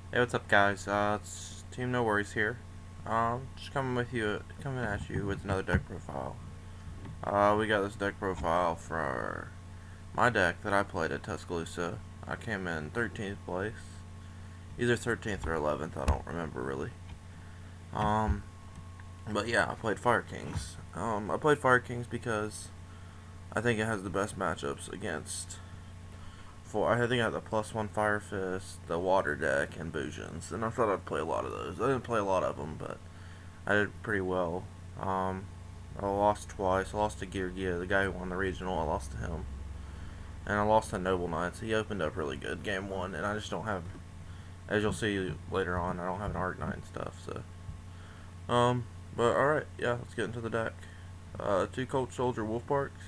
Hey, what's up, guys? It's Team No Worries here. Just coming at you with another deck profile. We got this deck profile for my deck that I played at Tuscaloosa. I came in 13th place, either 13th or 11th. I don't remember really. Um, but yeah, I played Fire Kings. I played Fire Kings because I think it has the best matchups against. I think I had the +1 Fire Fist, the Water deck, and Boosions, and I thought I'd play a lot of those. I didn't play a lot of them, but I did pretty well. Um, I lost twice. I lost to Gear, the guy who won the regional. I lost to him, and I lost to Noble Knights. He opened up really good game one, and I just don't have, as you'll see later on, I don't have an Arc Knight and stuff. So, but all right, yeah, let's get into the deck. Two Colt Soldier Wolf Parks,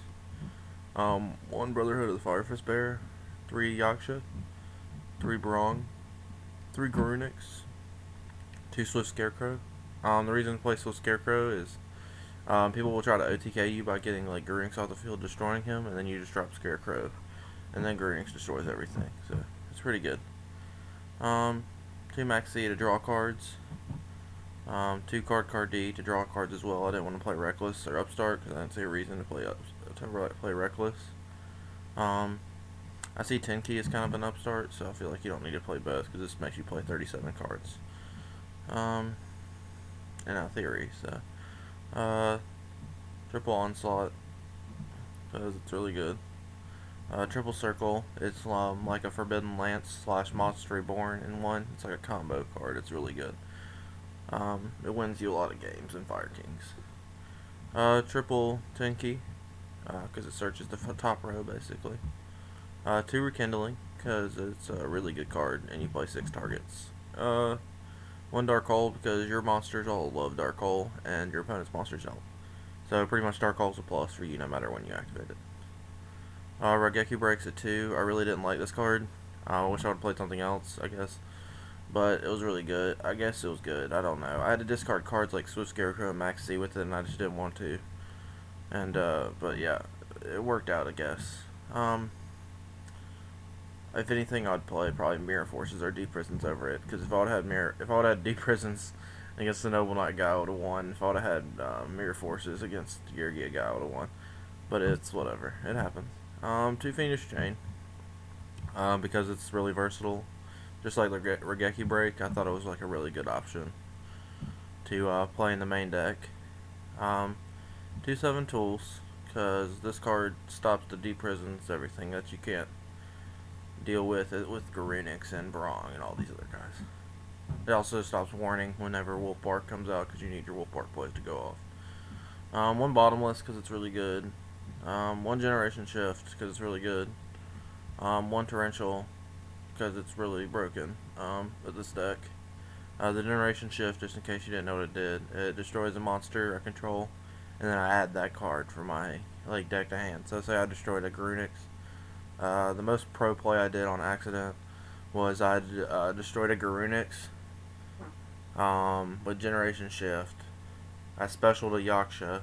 one Brotherhood of the Fire Fist Bear, three Yaksha, three Barong, three Garunix, two Swift Scarecrow. The reason to play Swift Scarecrow is people will try to OTK you by getting like Garunix off the field, destroying him, and then you just drop Scarecrow, and then Garunix destroys everything. So it's pretty good. Um, two Max C to draw cards. Two card D to draw cards as well. I didn't want to play Reckless or Upstart because I didn't see a reason to play Reckless. Um, I see 10 key is kind of an upstart, so I feel like you don't need to play both because this makes you play 37 cards. In our theory, so triple onslaught because it's really good. Triple circle, it's like a Forbidden Lance slash Monster Reborn in one. It's like a combo card. It's really good. It wins you a lot of games in Fire Kings. Triple 10 key because it searches the top row basically. Two Rekindling because it's a really good card and you play 6 targets. One Dark Hole because your monsters all love Dark Hole and your opponent's monsters don't. So pretty much Dark Hole's a plus for you no matter when you activate it. Raigeki Breaks at 2. I really didn't like this card. I wish I would have played something else, I guess. But it was really good. I guess it was good. I don't know. I had to discard cards like Swift Scarecrow and Max C with it, and I just didn't want to. And, but yeah, it worked out, I guess. If anything, I'd play probably Mirror Forces or Deep Prisons over it. Because if I would have had Deep Prisons against the Noble Knight guy, I would have won. If I would have had Mirror Forces against the Gear guy, I would have won. But it's whatever. It happens. Two Fiendish Chain. Because it's really versatile. Just like the Raigeki Break, I thought it was like a really good option to play in the main deck. Two Seven Tools, because this card stops the Deep Prisons, everything that you can't deal with it with Garunix and Barong and all these other guys. It also stops warning whenever Wolf Bark comes out because you need your Wolf Bark plays to go off. One Bottomless because it's really good. One Generation Shift because it's really good. One Torrential because it's really broken with this deck. The Generation Shift, just in case you didn't know what it did, it destroys a monster I control, and then I add that card for my deck to hand. So say I destroyed a Garunix. The most pro play I did on accident was I destroyed a Garunix with Generation Shift. I specialed a Yaksha.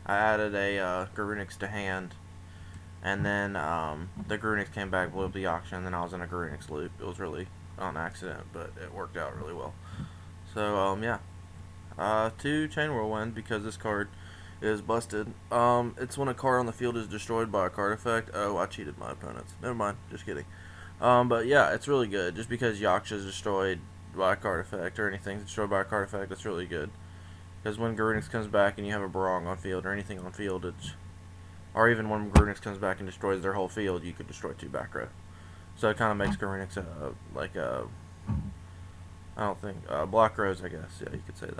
I added a Garunix to hand, and then the Garunix came back, blew up the Yaksha, and then I was in a Garunix loop. It was really on accident, but it worked out really well. So, yeah. Two Chain Whirlwind, because this card is busted. It's when a card on the field is destroyed by a card effect. Oh, I cheated my opponents. Never mind, just kidding. But yeah, it's really good. Just because Yaksha is destroyed by a card effect, or anything's destroyed by a card effect, it's really good. Because when Garunix comes back and you have a Barong on field, or anything on field, or even when Garunix comes back and destroys their whole field, you could destroy 2 back row. So it kind of makes Garunix I don't think, Black Rose, I guess. Yeah, you could say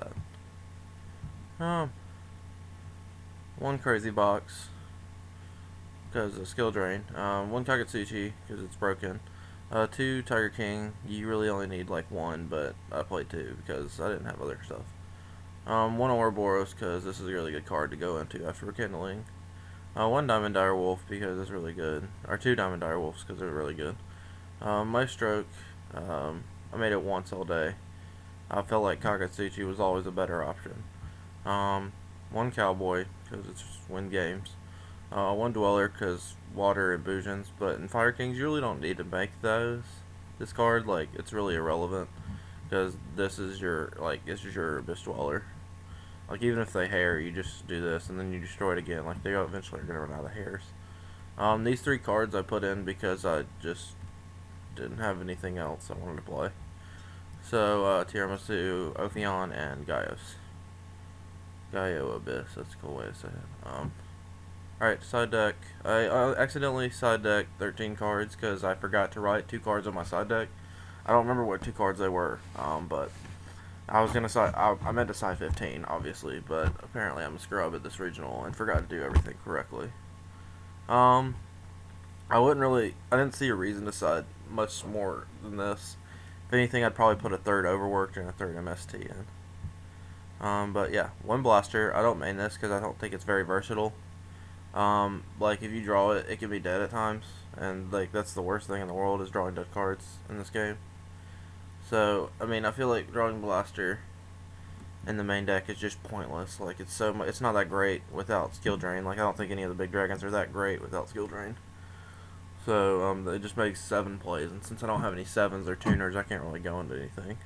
that. One Crazy Box, because of skill drain. One Kagetsuchi, because it's broken. Two Tiger King, you really only need like one, but I played 2 because I didn't have other stuff. One Ouroboros, because this is a really good card to go into after Rekindling. One Diamond Dire Wolf, because it's really good. Or 2 Diamond Dire Wolves, because they're really good. Maestroke, I made it once all day. I felt like Kagetsuchi was always a better option. One Cowboy, because it's just win games. One Dweller, because water and Bujins. But in Fire Kings, you really don't need to make those. This card, it's really irrelevant. because this is your abyss dweller. Like, even if they hair, you just do this and then you destroy it again. Like, they eventually are gonna run out of hairs. These 3 cards I put in because I just didn't have anything else I wanted to play. So, Tiramisu, Ophion, and Gaios. Gaio Abyss, that's a cool way to say it. Alright, side deck. I accidentally side decked 13 cards because I forgot to write 2 cards on my side deck. I don't remember what 2 cards they were, but I was gonna side. I meant to side 15, obviously, but apparently I'm a scrub at this regional and forgot to do everything correctly. I didn't see a reason to side much more than this. If anything, I'd probably put a 3rd overworked and a 3rd MST in. But yeah, 1 blaster. I don't main this because I don't think it's very versatile. Like, if you draw it, it can be dead at times, and like that's the worst thing in the world is drawing dead cards in this game. So I mean, I feel like drawing blaster in the main deck is just pointless. Like, it's not that great without skill drain. Like, I don't think any of the big dragons are that great without skill drain. So it just makes 7 plays, and since I don't have any 7s or tuners, I can't really go into anything.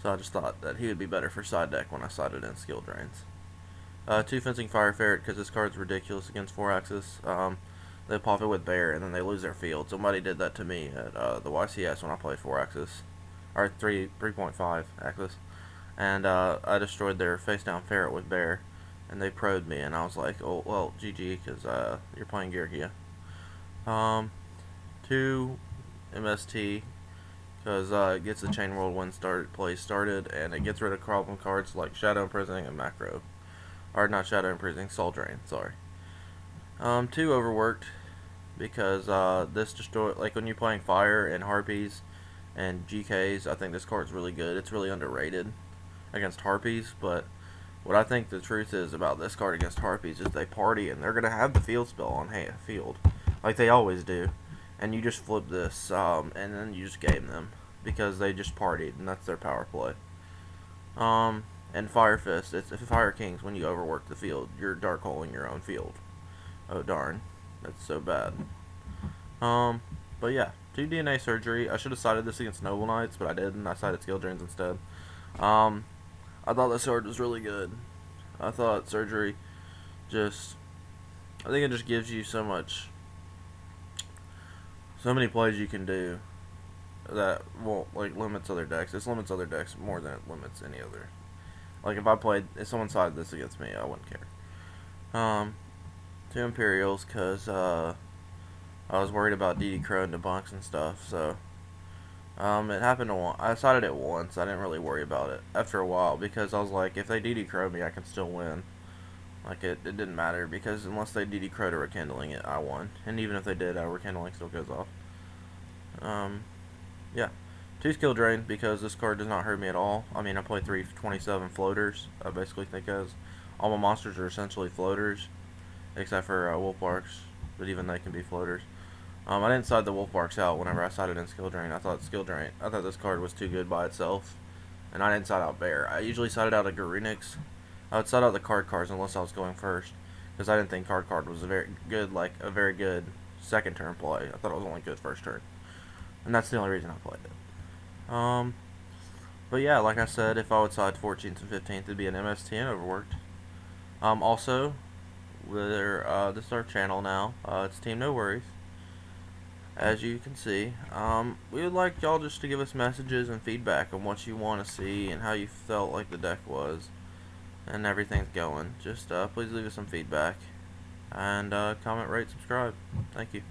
So I just thought that he would be better for side deck when I sided in skill drains. 2 fencing fire ferret because this card's ridiculous against 4 axis. They pop it with bear and then they lose their field. Somebody did that to me at the YCS when I played 4 axis, or 3.5 axis, and I destroyed their face down ferret with bear, and they pro'd me, and I was like, oh well, GG, because you're playing Geargia. 2 MST because it gets the chain whirlwind play started, and it gets rid of problem cards like Shadow Imprisoning and Macro. Or not Shadow Imprisoning, Soul Drain, sorry. 2 overworked because this like when you're playing Fire and Harpies and GKs, I think this card's really good. It's really underrated against Harpies, but what I think the truth is about this card against Harpies is they party and they're going to have the field spell on field, like they always do. And you just flip this, and then you just game them because they just partied, and that's their power play. And Fire Fist, it's Fire Kings. When you overwork the field, you're dark holing your own field. Oh darn, that's so bad. But yeah, 2 DNA surgery. I should have sided this against Noble Knights, but I didn't. I sided skill drains instead. I thought this card was really good. I thought surgery I think it just gives you so many plays you can do that limits other decks. This limits other decks more than it limits any other. Like, if someone sided this against me, I wouldn't care. 2 Imperials, because I was worried about DD Crow and debunks and stuff, so it happened I sided it once. I didn't really worry about it after a while, because I was like, if they DD Crow me, I can still win. Like, it didn't matter, because unless they DD Crow to Rekindling it, I won. And even if they did, Rekindling still goes off. Yeah. 2 skill drain, because this card does not hurt me at all. I mean, I play 327 floaters, I basically think as. All my monsters are essentially floaters, except for Wolfbarks, but even they can be floaters. I didn't side the Wolfbarks out whenever I sided in skill drain. I thought this card was too good by itself, and I didn't side out Bear. I usually sided out a Garunix. I would side out the cards unless I was going first, because I didn't think card was a very good second turn play. I thought it was only good first turn, and that's the only reason I played it. But yeah, like I said, if I would side 14th and 15th, it'd be an MS10 overworked. Also, this is our channel now. It's Team No Worries. As you can see, we would like y'all just to give us messages and feedback on what you want to see and how you felt like the deck was and everything's going. Just please leave us some feedback and comment, rate, subscribe. Thank you.